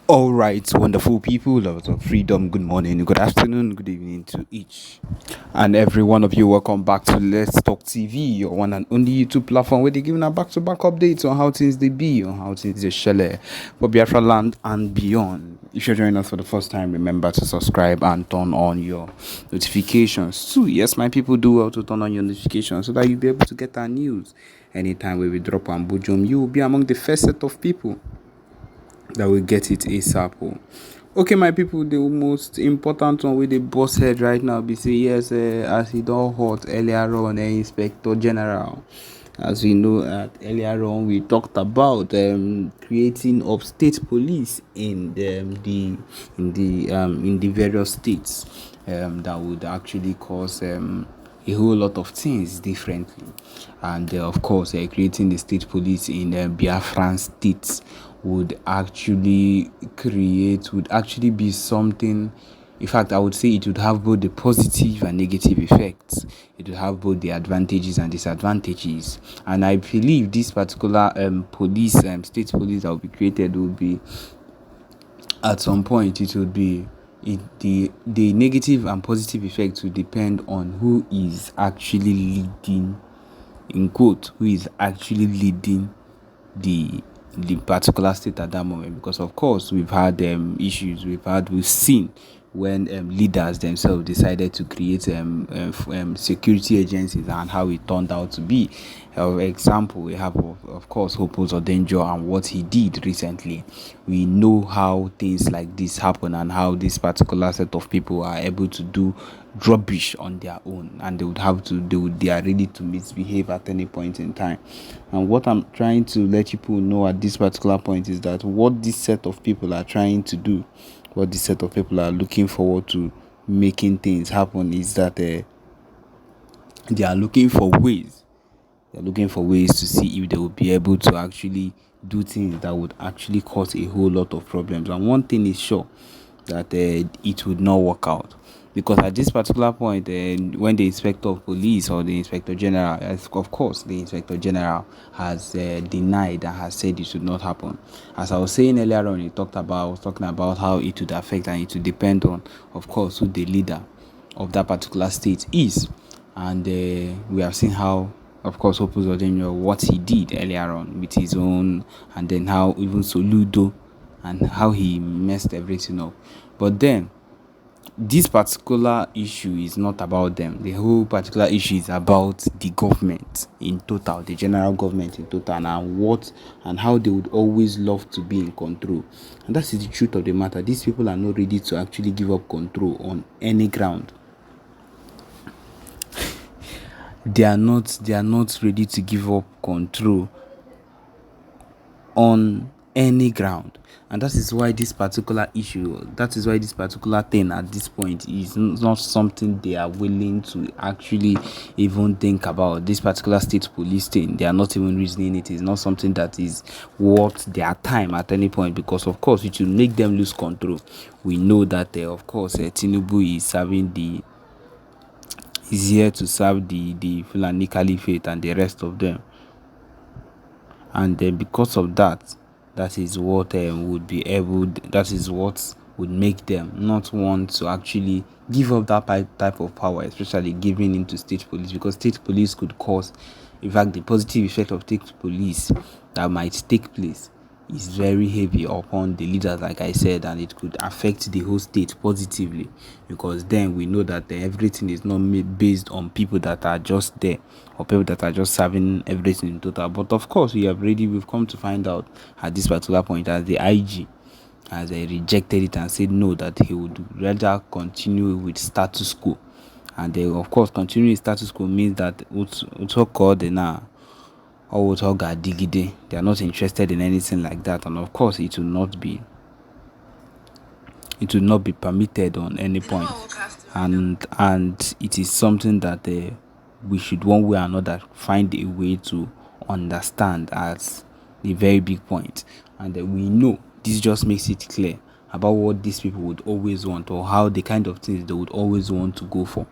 All right, wonderful people, lovers of freedom. Good morning, good afternoon, good evening to each and every one of you. Welcome back to Let's Talk TV, your one and only YouTube platform where they're giving a back-to-back updates on how things they be, on how things they shell for Biafra land and beyond. If you're joining us for the first time, remember to subscribe and turn on your notifications too. Yes, my people, do well to turn on your notifications so that you'll be able to get our news anytime we drop on Bujum. You will be among the first set of people that will get it ASAP. Oh. Okay, my people, the most important one with the boss head right now be say yes, as he don't hot earlier on, Inspector General. As we know, earlier on we talked about creating of state police in the various states that would actually cause a whole lot of things differently, and of course creating the state police in Biafran states would actually be something. In fact, I would say it would have both the positive and negative effects. It would have both the advantages and disadvantages. And I believe this particular state police that will be created will be, at some point, it would be the negative and positive effects will depend on who is actually leading, in quote, who is actually leading the particular state at that moment. Because of course we've had issues, we've seen when leaders themselves decided to create security agencies and how it turned out to be. For example, we have of course Hope Danger and what he did recently. We know how things like this happen and how this particular set of people are able to do rubbish on their own, and they are ready to misbehave at any point in time. And what I'm trying to let people know at this particular point is that what this set of people are trying to do, what this set of people are looking forward to making things happen, is that they are looking for ways. They're looking for ways to see if they will be able to actually do things that would actually cause a whole lot of problems. And one thing is sure, that it would not work out, because at this particular point, when the inspector of police or the inspector general, of course the inspector general has denied and has said it should not happen. As I was saying earlier on, I was talking about how it would affect, and it would depend on, of course, who the leader of that particular state is. And we have seen how, of course, Opus Odenyo, what he did earlier on with his own, and then how even Soludo, and how he messed everything up. But then, this particular issue is not about them. The whole particular issue is about the government in total, the general government in total, and how they would always love to be in control. And that's the truth of the matter. These people are not ready to actually give up control on any ground. They are not ready to give up control on any ground. And that is why this particular thing at this point is not something they are willing to actually even think about. This particular state police thing, they are not even reasoning. It is not something that is worth their time at any point, because of course it will make them lose control. We know that of course Tinubu is here to serve the Fulani Caliphate and the rest of them. And because of that, that is what would make them not want to actually give up that type of power, especially giving into state police, because state police could cause, in fact, the positive effect of state police that might take place is very heavy upon the leaders, like I said, and it could affect the whole state positively, because then we know that everything is not based on people that are just there, or people that are just serving everything in total. But of course, we've come to find out at this particular point that the IG has rejected it and said no, that he would rather continue with status quo. And of course, continuing status quo means that they are not interested in anything like that. And of course, it will not be permitted on any point. And it is something that we should, one way or another, find a way to understand as the very big point. And we know this just makes it clear about what these people would always want, or how the kind of things they would always want to go for,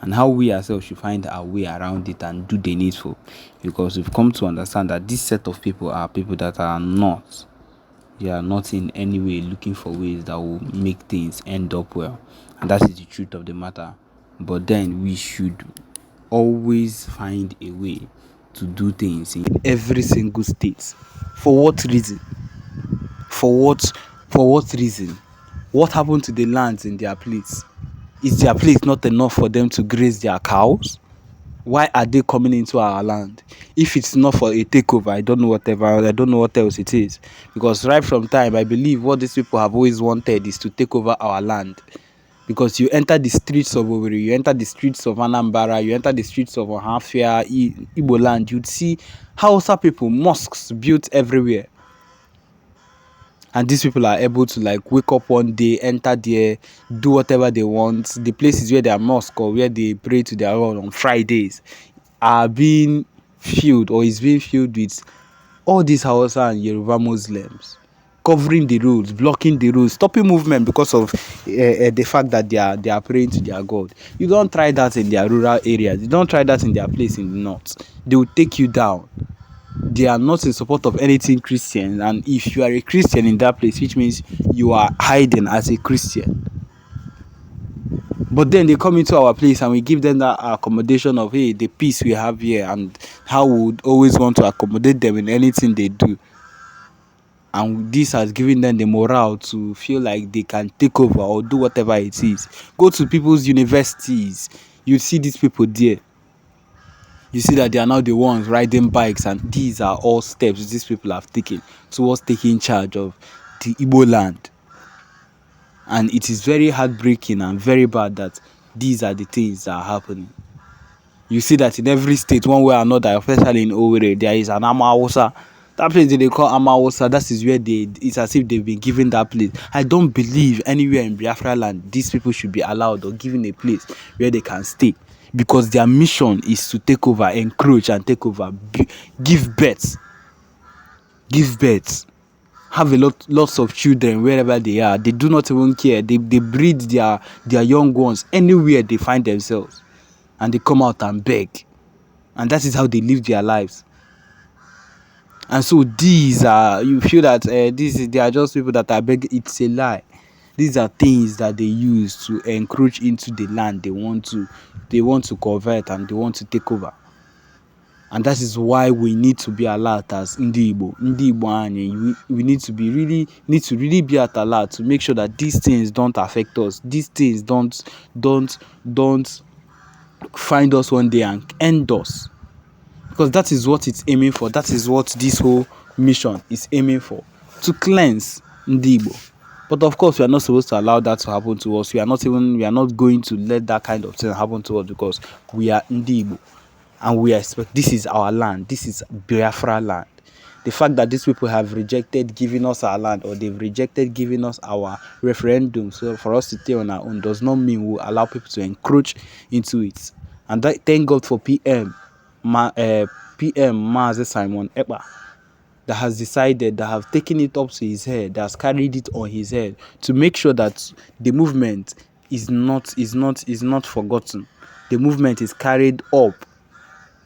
and how we ourselves should find our way around it and do the needful. Because we've come to understand that this set of people are people that are not They are not in any way looking for ways that will make things end up well. And that is the truth of the matter. But then we should always find a way to do things in every single state. For what reason? For what reason? What happened to the lands in their place? Is their place not enough for them to graze their cows? Why are they coming into our land? If it's not for a takeover, I don't know what else it is. Because right from time, I believe what these people have always wanted is to take over our land. Because you enter the streets of Owerri, you enter the streets of Anambra, you enter the streets of Ohafia, Igbo land, you'd see Hausa people, mosques built everywhere. And these people are able to like wake up one day, enter there, do whatever they want. The places where they are mosque or where they pray to their Lord on Fridays are being filled or is being filled with all these Hausa and Yoruba Muslims, covering the roads, blocking the roads, stopping movement because of the fact that they are praying to their God. You don't try that in their rural areas. You don't try that in their place in the north. They will take you down. They are not in support of anything Christian, and if you are a Christian in that place, which means you are hiding as a Christian. But then they come into our place and we give them that accommodation of, hey, the peace we have here and how we would always want to accommodate them in anything they do. And this has given them the morale to feel like they can take over or do whatever it is. Go to people's universities, you see these people there. You see that they are now the ones riding bikes, and these are all steps these people have taken towards taking charge of the Igbo land. And it is very heartbreaking and very bad that these are the things that are happening. You see that in every state, one way or another, especially in Owerri, there is an Amawusa. That place they call Amawusa, that is where it's as if they've been given that place. I don't believe anywhere in Biafra land these people should be allowed or given a place where they can stay. Because their mission is to take over, encroach and take over, give birth, have lots of children wherever they are. They do not even care. They breed their young ones anywhere they find themselves, and they come out and beg, and that is how they live their lives. And so these are, you feel that they are just people that are begging. It's a lie. These are things that they use to encroach into the land they want to convert and they want to take over. And that is why we need to be alert as Ndi Igbo. We need to really be at alert to make sure that these things don't affect us. These things don't find us one day and end us. Because that is what it's aiming for. That is what this whole mission is aiming for. To cleanse Ndi Igbo. But of course, we are not supposed to allow that to happen to us. We are not going to let that kind of thing happen to us because we are Ndi Igbo. And we expect, this is our land. This is Biafra land. The fact that these people have rejected giving us our land, or they've rejected giving us our referendum so for us to stay on our own, does not mean we'll allow people to encroach into it. And thank God for PM Mazi Simon Ekpa, that has decided, that have taken it up to his head, that has carried it on his head to make sure that the movement is not forgotten. The movement is carried up.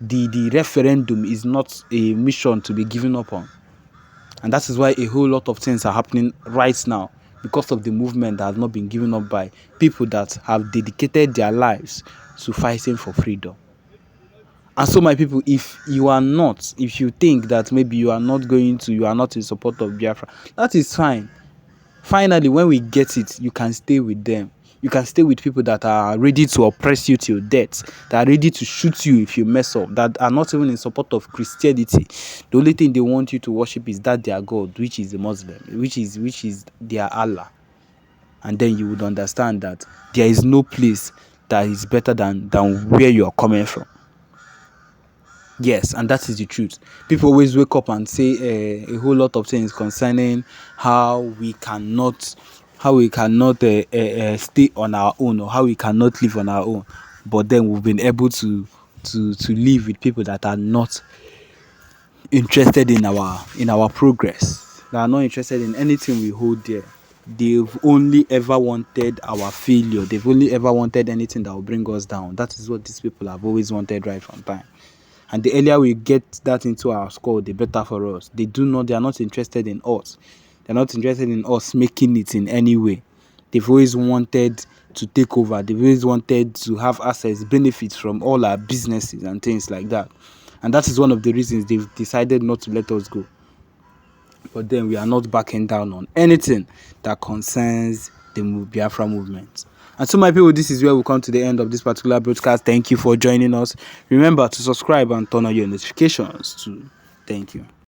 The referendum is not a mission to be given up on. And that is why a whole lot of things are happening right now, because of the movement that has not been given up by people that have dedicated their lives to fighting for freedom. And so, my people, if you think that maybe you are not in support of Biafra, that is fine. Finally, when we get it, you can stay with them. You can stay with people that are ready to oppress you till death, that are ready to shoot you if you mess up, that are not even in support of Christianity. The only thing they want you to worship is that their God, which is the Muslim, which is their Allah. And then you would understand that there is no place that is better than where you are coming from. Yes, and that is the truth. People always wake up and say a whole lot of things concerning how we cannot stay on our own, or how we cannot live on our own. But then we've been able to live with people that are not interested in our progress. They are not interested in anything we hold dear. They've only ever wanted our failure. They've only ever wanted anything that will bring us down. That is what these people have always wanted right from time. And the earlier we get that into our skull, the better for us. They are not interested in us. They're not interested in us making it in any way. They've always wanted to take over. They've always wanted to have access, benefits from all our businesses and things like that. And that is one of the reasons they've decided not to let us go. But then we are not backing down on anything that concerns the Biafra movement. And so, my people, this is where we come to the end of this particular broadcast. Thank you for joining us. Remember to subscribe and turn on your notifications too. Thank you.